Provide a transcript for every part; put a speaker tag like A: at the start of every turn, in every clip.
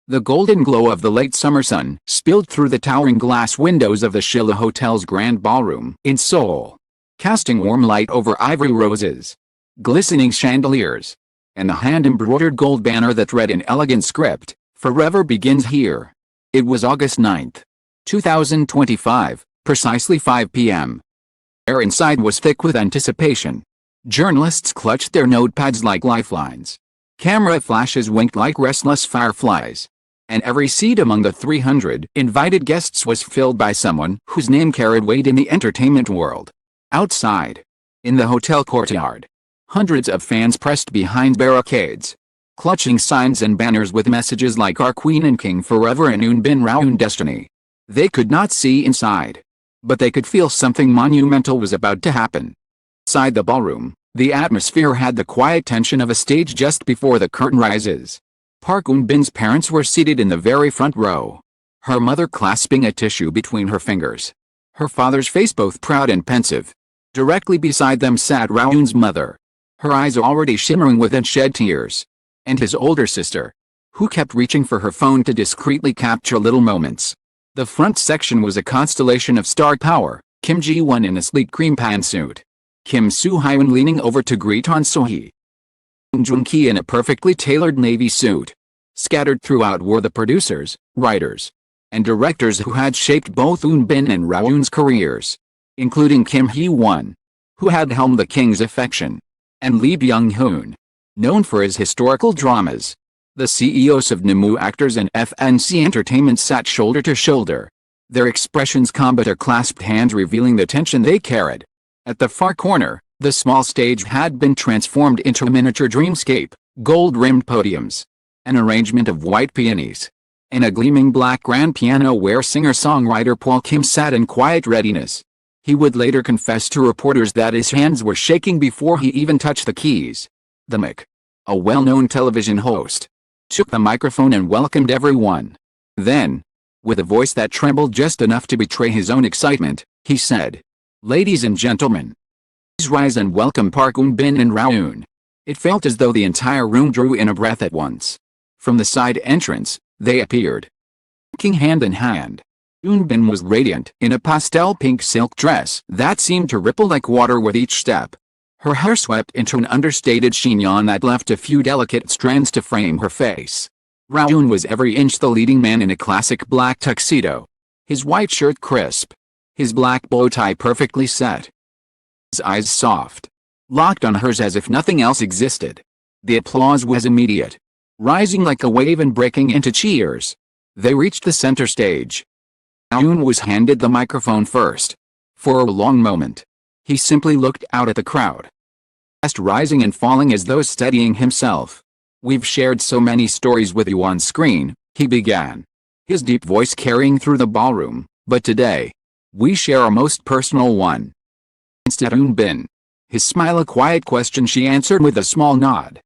A: The golden glow of the late summer sun spilled through the towering glass windows of the Shilla Hotel's Grand Ballroom in Seoul, casting warm light over ivory roses, glistening chandeliers, and the hand-embroidered gold banner that read in elegant script, "Forever begins here." It was August 9th, 2025, precisely 5 p.m. Air inside was thick with anticipation. Journalists clutched their notepads like lifelines. Camera flashes winked like restless fireflies. And every seat among the 300 invited guests was filled by someone whose name carried weight in the entertainment world. Outside, in the hotel courtyard, hundreds of fans pressed behind barricades, clutching signs and banners with messages like "Our Queen and King Forever" and "Eun Bin Rowoon Destiny." They could not see inside, but they could feel something monumental was about to happen. Inside the ballroom, the atmosphere had the quiet tension of a stage just before the curtain rises. Park Eun Bin's parents were seated in the very front row, her mother clasping a tissue between her fingers, her father's face both proud and pensive. Directly beside them sat Rowoon's mother, her eyes already shimmering with unshed tears, and his older sister, who kept reaching for her phone to discreetly capture little moments. The front section was a constellation of star power: Kim Ji-won in a sleek cream pantsuit, Kim Soo-hyun leaning over to greet Han So-hee, Jung-ki in a perfectly tailored navy suit. Scattered throughout were the producers, writers, and directors who had shaped both Eun Bin and Rowoon's careers, including Kim Hee-won, who had helmed The King's Affection, and Lee Byung-hoon, known for his historical dramas. The CEOs of Namu Actors and FNC Entertainment sat shoulder to shoulder, their expressions calm but their clasped hands revealing the tension they carried. At the far corner, the small stage had been transformed into a miniature dreamscape: gold-rimmed podiums, an arrangement of white peonies, and a gleaming black grand piano where singer-songwriter Paul Kim sat in quiet readiness. He would later confess to reporters that his hands were shaking before he even touched the keys. The Mick, a well-known television host, took the microphone and welcomed everyone. Then, with a voice that trembled just enough to betray his own excitement, he said, "Ladies and gentlemen, please rise and welcome Park Eun Bin and Rowoon." It felt as though the entire room drew in a breath at once. From the side entrance, they appeared, walking hand in hand. Eun Bin was radiant in a pastel pink silk dress that seemed to ripple like water with each step. Her hair swept into an understated chignon that left a few delicate strands to frame her face. Rowoon was every inch the leading man in a classic black tuxedo, his white shirt crisp, his black bow tie perfectly set, his eyes soft, locked on hers as if nothing else existed. The applause was immediate, rising like a wave and breaking into cheers. They reached the center stage. Rowoon was handed the microphone first. For a long moment, he simply looked out at the crowd, rising and falling as though steadying himself. "We've shared so many stories with you on screen," he began, his deep voice carrying through the ballroom, "but today, we share our most personal one." Instead Eun Bin, his smile a quiet question, she answered with a small nod.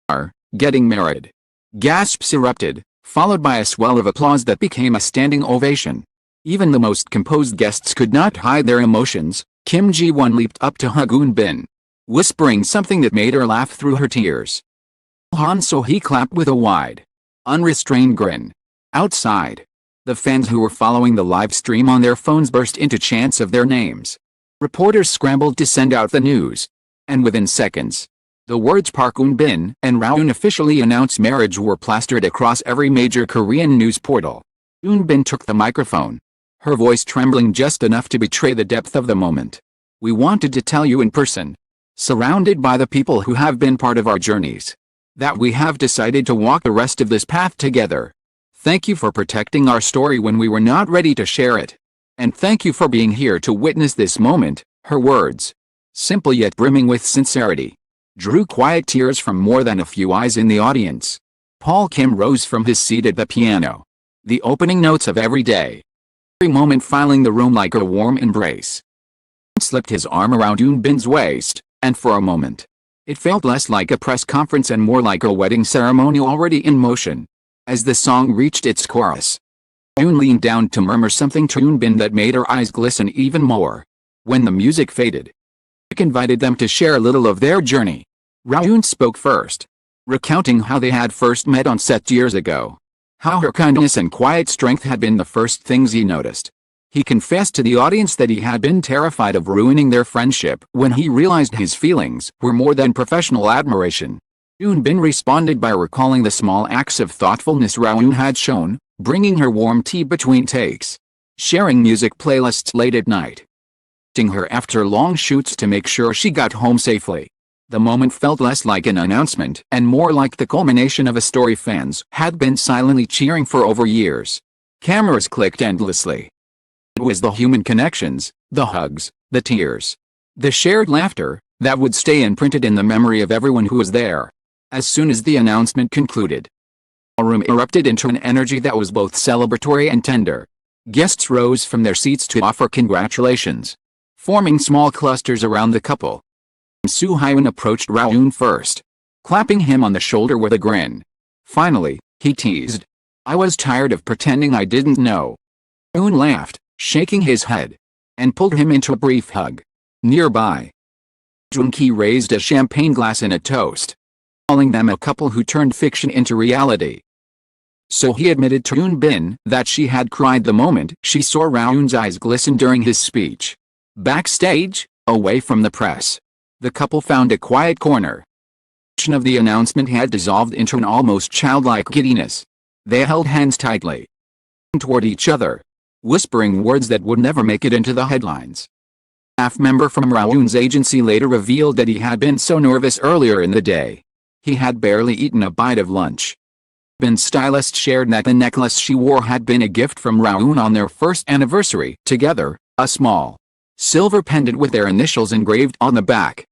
A: "Are getting married." Gasps erupted, followed by a swell of applause that became a standing ovation. Even the most composed guests could not hide their emotions. Kim Ji-won leaped up to hug Eun Bin, whispering something that made her laugh through her tears. Han So-hee clapped with a wide, unrestrained grin. Outside, the fans who were following the live stream on their phones burst into chants of their names. Reporters scrambled to send out the news, and within seconds, the words "Park Eun Bin and Rowoon officially announced marriage" were plastered across every major Korean news portal. Eun Bin took the microphone, her voice trembling just enough to betray the depth of the moment. "We wanted to tell you in person, surrounded by the people who have been part of our journeys, that we have decided to walk the rest of this path together. Thank you for protecting our story when we were not ready to share it. And thank you for being here to witness this moment." Her words, simple yet brimming with sincerity, drew quiet tears from more than a few eyes in the audience. Paul Kim rose from his seat at the piano, the opening notes of Every Day, every moment filing the room like a warm embrace. He slipped his arm around Eun Bin's waist, and for a moment, it felt less like a press conference and more like a wedding ceremony already in motion. As the song reached its chorus, Rowoon leaned down to murmur something to Eun Bin that made her eyes glisten even more. When the music faded, Rick invited them to share a little of their journey. Rowoon spoke first, recounting how they had first met on set years ago, How her kindness and quiet strength had been the first things he noticed. He confessed to the audience that he had been terrified of ruining their friendship when he realized his feelings were more than professional admiration. Yoon Bin responded by recalling the small acts of thoughtfulness Rowoon had shown, bringing her warm tea between takes, sharing music playlists late at night, texting her after long shoots to make sure she got home safely. The moment felt less like an announcement and more like the culmination of a story fans had been silently cheering for over years. Cameras clicked endlessly. It was the human connections, the hugs, the tears, the shared laughter, that would stay imprinted in the memory of everyone who was there. As soon as the announcement concluded, the room erupted into an energy that was both celebratory and tender. Guests rose from their seats to offer congratulations, forming small clusters around the couple. Soo Hyun approached Rowoon first, clapping him on the shoulder with a grin. Finally, he teased, "I was tired of pretending I didn't know." Rowoon laughed, shaking his head, and pulled him into a brief hug. Nearby, Joong-ki raised a champagne glass in a toast, calling them a couple who turned fiction into reality. So he admitted to Yoon Bin that she had cried the moment she saw Rowoon's eyes glisten during his speech. Backstage, away from the press, the couple found a quiet corner. The tension of the announcement had dissolved into an almost childlike giddiness. They held hands tightly toward each other, whispering words that would never make it into the headlines. A staff member from Rowoon's agency later revealed that he had been so nervous earlier in the day. He had barely eaten a bite of lunch. Bin's stylist shared that the necklace she wore had been a gift from Rowoon on their first anniversary together, a small silver pendant with their initials engraved on the back.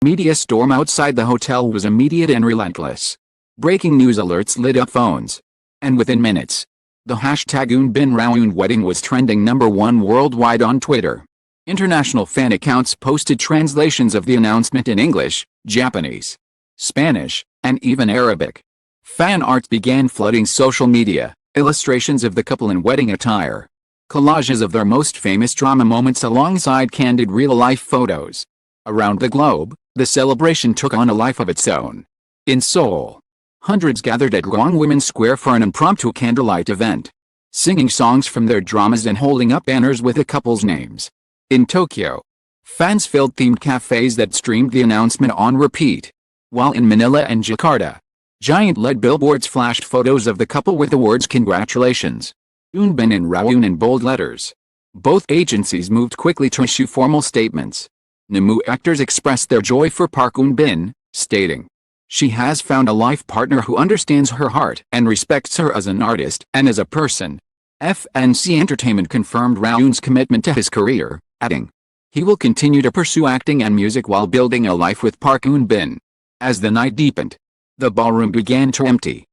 A: Media storm outside the hotel was immediate and relentless. Breaking news alerts lit up phones. And within minutes, the hashtag Yoon Bin Rowoon wedding was trending #1 worldwide on Twitter. International fan accounts posted translations of the announcement in English, Japanese, Spanish, and even Arabic. Fan art began flooding social media, illustrations of the couple in wedding attire, collages of their most famous drama moments alongside candid real-life photos. Around the globe, the celebration took on a life of its own. In Seoul, hundreds gathered at Gwanghwamun Square for an impromptu candlelight event, singing songs from their dramas and holding up banners with the couple's names. In Tokyo, fans filled themed cafes that streamed the announcement on repeat, while in Manila and Jakarta, giant LED billboards flashed photos of the couple with the words "Congratulations, Yoon Bin and Rowoon" in bold letters. Both agencies moved quickly to issue formal statements. Namu actors expressed their joy for Park Yoon Bin, stating, "She has found a life partner who understands her heart and respects her as an artist and as a person." FNC Entertainment confirmed Rowoon's commitment to his career, adding, "He will continue to pursue acting and music while building a life with Park Yoon Bin." As the night deepened, the ballroom began to empty.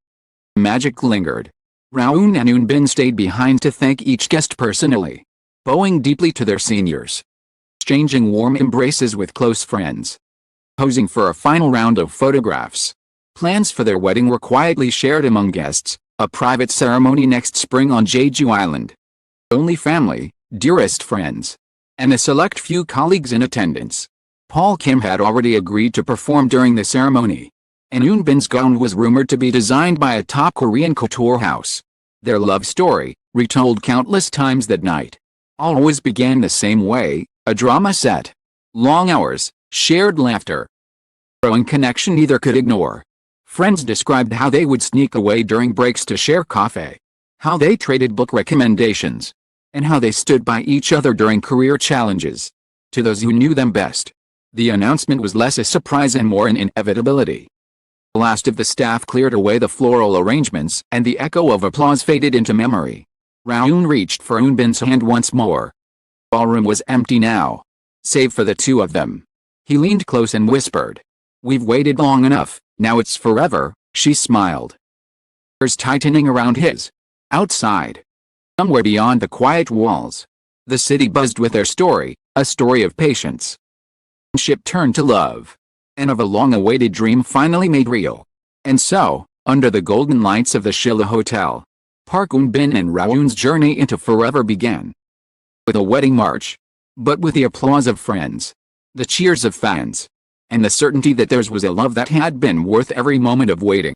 A: Magic lingered. Rowoon and Yoon Bin stayed behind to thank each guest personally, bowing deeply to their seniors, exchanging warm embraces with close friends, posing for a final round of photographs. Plans for their wedding were quietly shared among guests, a private ceremony next spring on Jeju Island. Only family, dearest friends, and a select few colleagues in attendance. Paul Kim had already agreed to perform during the ceremony, and Yoon Bin's gown was rumored to be designed by a top Korean couture house. Their love story, retold countless times that night, always began the same way, a drama set. Long hours, shared laughter, growing connection neither could ignore. Friends described how they would sneak away during breaks to share coffee, how they traded book recommendations, and how they stood by each other during career challenges. To those who knew them best, the announcement was less a surprise and more an inevitability. The last of the staff cleared away the floral arrangements and the echo of applause faded into memory. Rowoon reached for Yoon Bin's hand once more. The ballroom was empty now, save for the two of them. He leaned close and whispered, "We've waited long enough, now it's forever." She smiled, ears tightening around his. Outside, somewhere beyond the quiet walls, the city buzzed with their story, a story of patience, friendship turned to love, and of a long-awaited dream finally made real. And so, under the golden lights of the Shilla Hotel, Park Yoon Bin and Rowoon's journey into forever began. With a wedding march, but with the applause of friends, the cheers of fans, and the certainty that theirs was a love that had been worth every moment of waiting.